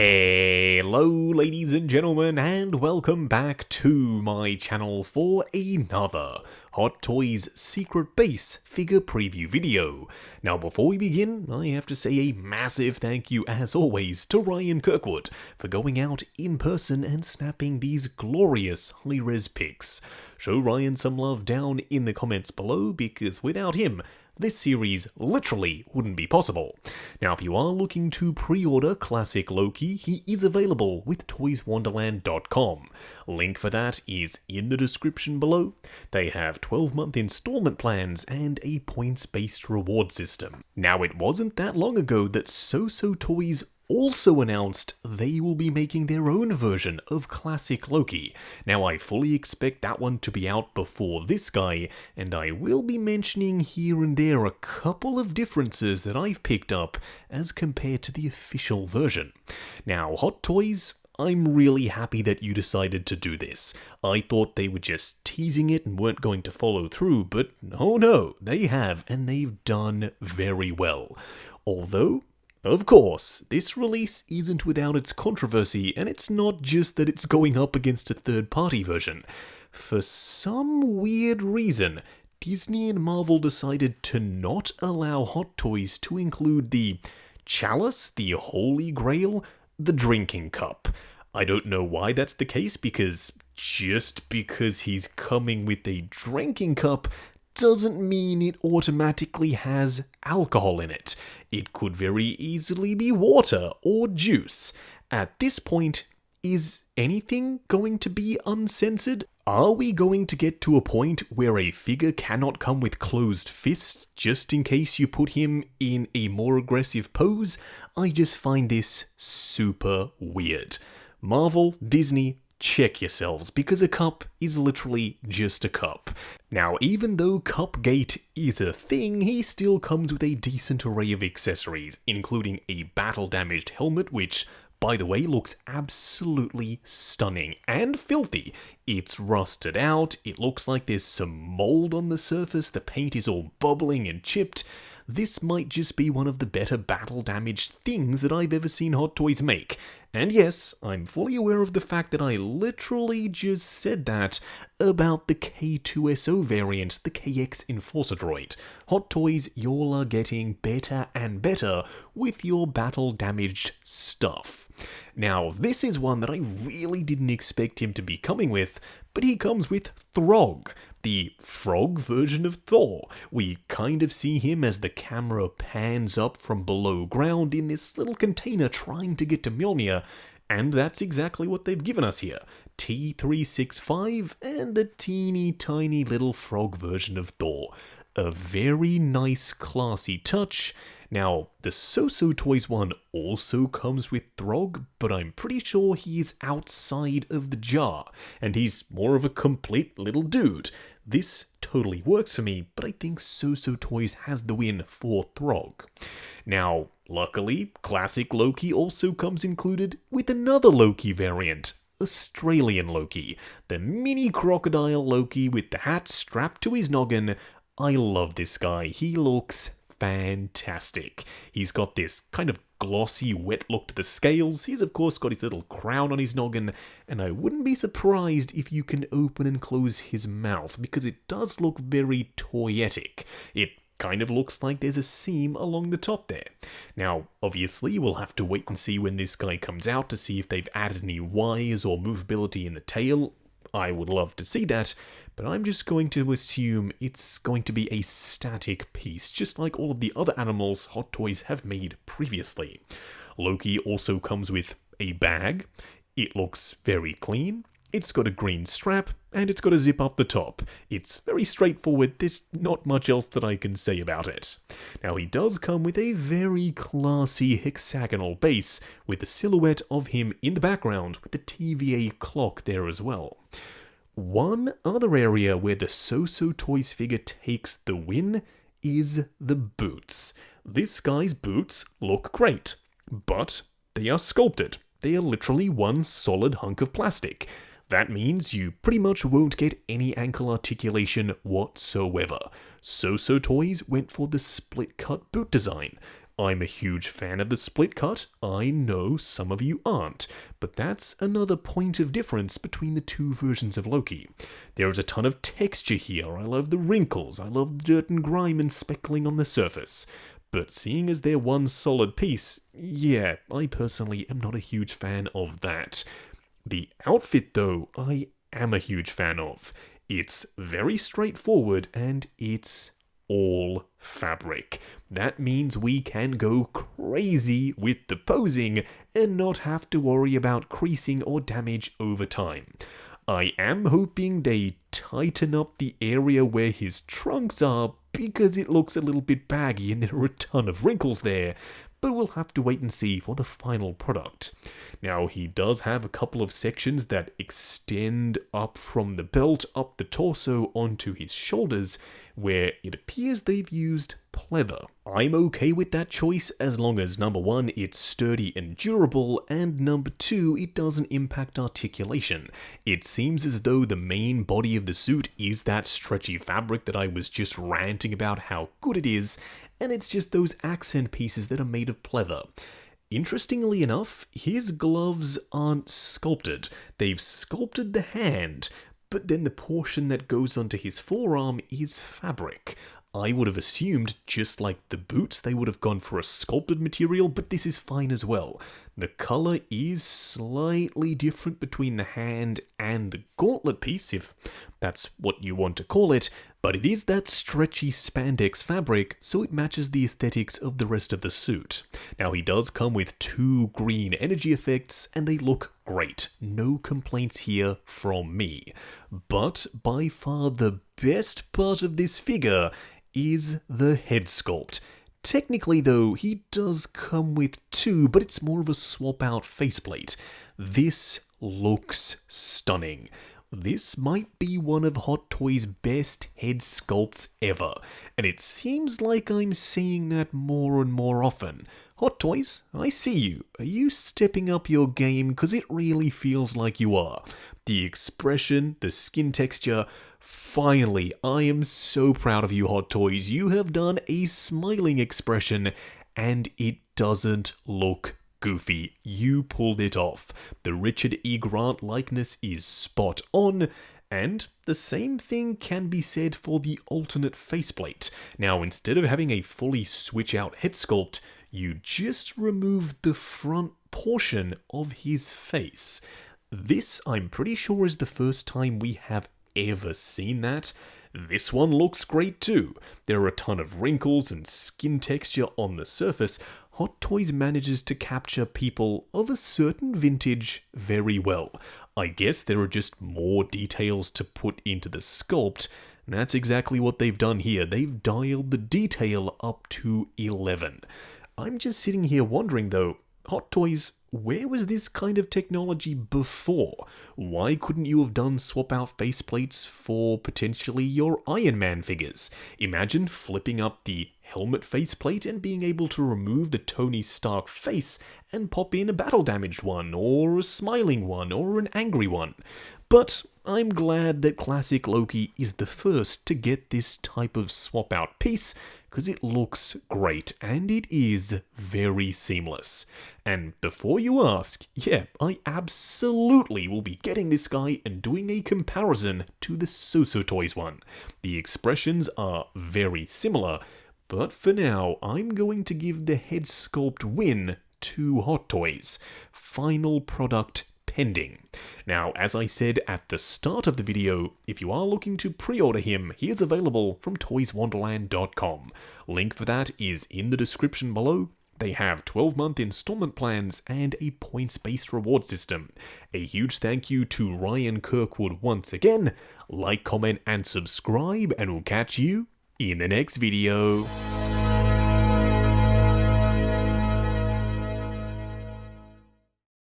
Hello ladies and gentlemen, and welcome back to my channel for another Hot Toys Secret Base figure preview video. Now before we begin, I have to say a massive thank you as always to Ryan Kirkwood for going out in person and snapping these glorious high-res pics. Show Ryan some love down in the comments below, because without him, this series literally wouldn't be possible. Now, if you are looking to pre-order Classic Loki, he is available with toyswonderland.com. Link for that is in the description below. They have 12-month installment plans and a points-based reward system. Now, it wasn't that long ago that So Toys also announced they will be making their own version of Classic Loki. Now, I fully expect that one to be out before this guy, and I will be mentioning here and there a couple of differences that I've picked up as compared to the official version. Now, Hot Toys, I'm really happy that you decided to do this. I thought they were just teasing it and weren't going to follow through, but no, they have, and they've done very well. Although, of course, this release isn't without its controversy, and it's not just that it's going up against a third-party version. For some weird reason, Disney and Marvel decided to not allow Hot Toys to include the chalice, the Holy Grail, the drinking cup. I don't know why that's the case, because just because he's coming with a drinking cup doesn't mean it automatically has alcohol in it. It could very easily be water or juice. At this point, is anything going to be uncensored? Are we going to get to a point where a figure cannot come with closed fists just in case you put him in a more aggressive pose? I just find this super weird. Marvel, Disney, check yourselves, because a cup is literally just a cup. Now, even though Cupgate is a thing, he still comes with a decent array of accessories, including a battle-damaged helmet, which, by the way, looks absolutely stunning and filthy. It's rusted out, it looks like there's some mold on the surface, the paint is all bubbling and chipped. This might just be one of the better battle-damaged things that I've ever seen Hot Toys make. And yes, I'm fully aware of the fact that I literally just said that about the K2SO variant, the KX Enforcer Droid. Hot Toys, y'all are getting better and better with your battle-damaged stuff. Now, this is one that I really didn't expect him to be coming with, but he comes with Throg, the frog version of Thor. We kind of see him as the camera pans up from below ground in this little container trying to get to Mjolnir, and that's exactly what they've given us here. T365 and the teeny tiny little frog version of Thor. A very nice, classy touch. Now, the So Toys one also comes with Throg, but I'm pretty sure he is outside of the jar, and he's more of a complete little dude. This totally works for me, but I think So Toys has the win for Throg. Now, luckily, Classic Loki also comes included with another Loki variant, Australian Loki, the mini crocodile Loki with the hat strapped to his noggin. I love this guy, he looks fantastic. He's got this kind of glossy, wet look to the scales. He's of course got his little crown on his noggin, and I wouldn't be surprised if you can open and close his mouth, because it does look very toyetic. It kind of looks like there's a seam along the top there. Now, obviously, we'll have to wait and see when this guy comes out to see if they've added any wires or movability in the tail. I would love to see that, but I'm just going to assume it's going to be a static piece, just like all of the other animals Hot Toys have made previously. Loki also comes with a bag. It looks very clean. It's got a green strap, and it's got a zip up the top. It's very straightforward, there's not much else that I can say about it. Now, he does come with a very classy hexagonal base, with the silhouette of him in the background, with the TVA clock there as well. One other area where the So Toys figure takes the win is the boots. This guy's boots look great, but they are sculpted. They are literally one solid hunk of plastic. That means you pretty much won't get any ankle articulation whatsoever. So Toys went for the split cut boot design. I'm a huge fan of the split cut. I know some of you aren't, but that's another point of difference between the two versions of Loki. There is a ton of texture here. I love the wrinkles. I love the dirt and grime and speckling on the surface. But seeing as they're one solid piece, yeah, I personally am not a huge fan of that. The outfit, though, I am a huge fan of. It's very straightforward and it's all fabric. That means we can go crazy with the posing and not have to worry about creasing or damage over time. I am hoping they tighten up the area where his trunks are because it looks a little bit baggy and there are a ton of wrinkles there, but we'll have to wait and see for the final product. Now, he does have a couple of sections that extend up from the belt, up the torso, onto his shoulders, where it appears they've used pleather. I'm okay with that choice as long as number one, it's sturdy and durable, and number two, it doesn't impact articulation. It seems as though the main body of the suit is that stretchy fabric that I was just ranting about how good it is, and it's just those accent pieces that are made of pleather. Interestingly enough, his gloves aren't sculpted. They've sculpted the hand, but then the portion that goes onto his forearm is fabric. I would have assumed, just like the boots, they would have gone for a sculpted material, but this is fine as well. The color is slightly different between the hand and the gauntlet piece, if that's what you want to call it, but it is that stretchy spandex fabric, so it matches the aesthetics of the rest of the suit. Now, he does come with 2 green energy effects, and they look great. No complaints here from me. But by far the best part of this figure is the head sculpt. Technically, though, he does come with 2, but it's more of a swap-out faceplate. This looks stunning. This might be one of Hot Toys' best head sculpts ever, and it seems like I'm seeing that more and more often. Hot Toys, I see you. Are you stepping up your game? Because it really feels like you are. The expression, the skin texture. Finally, I am so proud of you, Hot Toys. You have done a smiling expression, and it doesn't look goofy. You pulled it off. The Richard E. Grant likeness is spot on, and the same thing can be said for the alternate faceplate. Now, instead of having a fully switch-out head sculpt, you just remove the front portion of his face. This, I'm pretty sure, is the first time we have ever seen that. This one looks great too. There are a ton of wrinkles and skin texture on the surface. Hot Toys manages to capture people of a certain vintage very well. I guess there are just more details to put into the sculpt. And that's exactly what they've done here. They've dialed the detail up to 11. I'm just sitting here wondering though, Hot Toys, where was this kind of technology before? Why couldn't you have done swap-out faceplates for potentially your Iron Man figures? Imagine flipping up the helmet faceplate and being able to remove the Tony Stark face and pop in a battle-damaged one, or a smiling one, or an angry one. But I'm glad that Classic Loki is the first to get this type of swap-out piece, because it looks great, and it is very seamless. And before you ask, yeah, I absolutely will be getting this guy and doing a comparison to the So-So Toys one. The expressions are very similar, but for now, I'm going to give the head sculpt win to Hot Toys. Final product pending. Now, as I said at the start of the video, if you are looking to pre-order him, he is available from toyswonderland.com. Link for that is in the description below. They have 12-month installment plans and a points-based reward system. A huge thank you to Ryan Kirkwood once again. Like, comment, and subscribe, and we'll catch you in the next video.